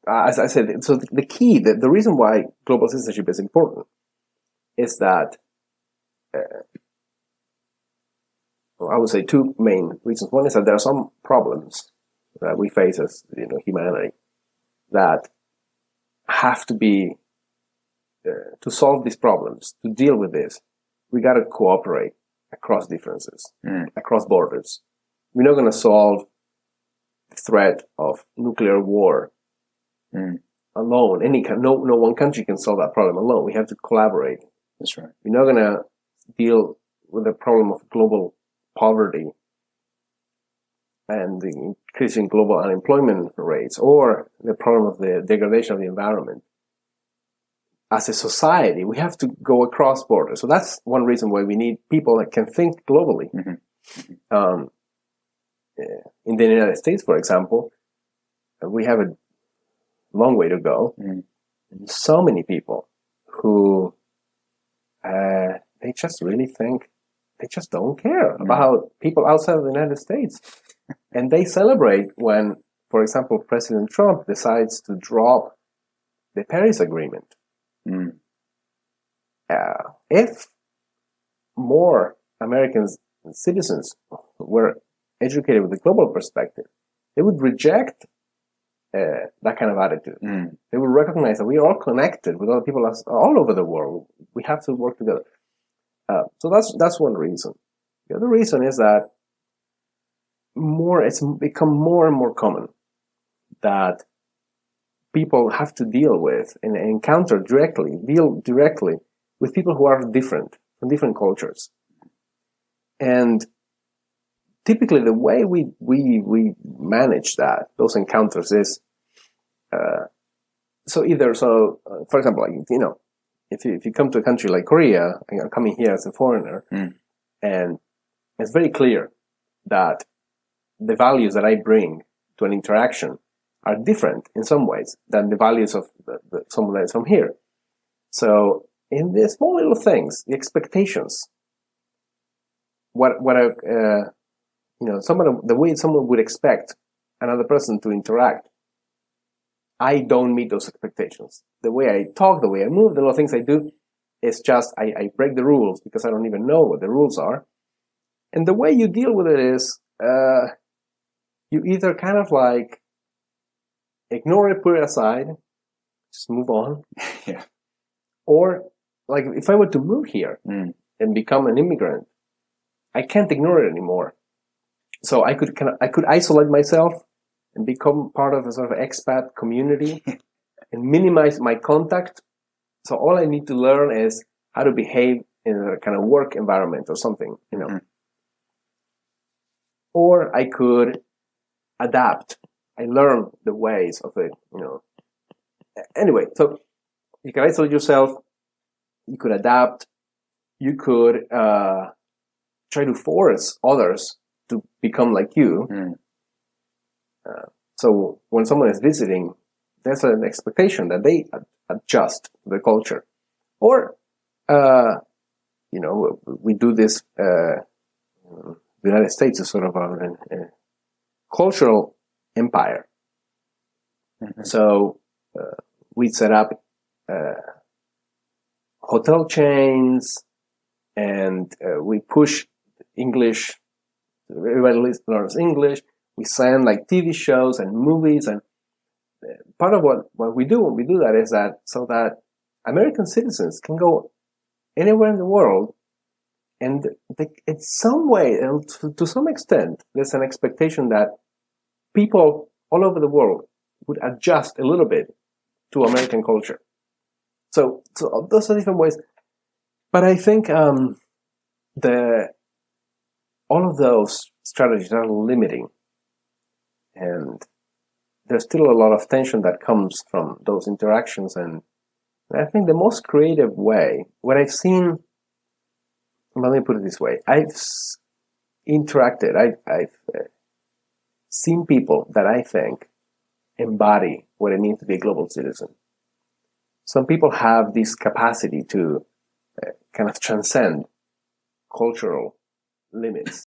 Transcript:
as I said, so the key, the reason why global citizenship is important is that I would say two main reasons. One is that there are some problems that we face as humanity that have to be to solve these problems, to deal with this. We got to cooperate across differences, across borders. We're not going to solve the threat of nuclear war alone. No one country can solve that problem alone. We have to collaborate. That's right. We're not going to deal with the problem of global poverty and the increasing global unemployment rates, or the problem of the degradation of the environment. As a society, we have to go across borders. So that's one reason why we need people that can think globally. In the United States, for example, we have a long way to go. So many people who they just really think, they just don't care about people outside of the United States. And they celebrate when, for example, President Trump decides to drop the Paris Agreement. If more American citizens were educated with a global perspective, they would reject that kind of attitude. They would recognize that we are all connected with other people all over the world. We have to work together. So that's one reason. The other reason is that it's become more and more common that people have to deal with and deal directly with people who are different, from different cultures. And typically the way we manage those encounters is, for example, like, if you come to a country like Korea, and you're coming here as a foreigner, and it's very clear that the values that I bring to an interaction are different in some ways than the values of someone that is from here. So in the small little things, the expectations, the way someone would expect another person to interact, I don't meet those expectations. The way I talk, the way I move, the little things I do, is just I break the rules because I don't even know what the rules are. And the way you deal with it is you either kind of like ignore it, put it aside, just move on. Or like if I were to move here and become an immigrant, I can't ignore it anymore. So I could isolate myself and become part of a sort of expat community and minimize my contact. So all I need to learn is how to behave in a kind of work environment or something, Or I could adapt. I learn the ways of it, Anyway, so you can isolate yourself. You could adapt. You could try to force others to become like you. So when someone is visiting, there's an expectation that they adjust to the culture. Or, we do this, the United States is sort of a cultural empire. So we set up hotel chains, and we push English. Everybody learns English. We send like TV shows and movies, and part of what we do when we do that is that so that American citizens can go anywhere in the world, and in some way, and to some extent, there's an expectation that people all over the world would adjust a little bit to American culture. So those are different ways, but I think all of those strategies are limiting. And there's still a lot of tension that comes from those interactions. And I think the most creative way, what I've seen, let me put it this way, I've interacted, I've seen people that I think embody what it means to be a global citizen. Some people have this capacity to kind of transcend cultural limits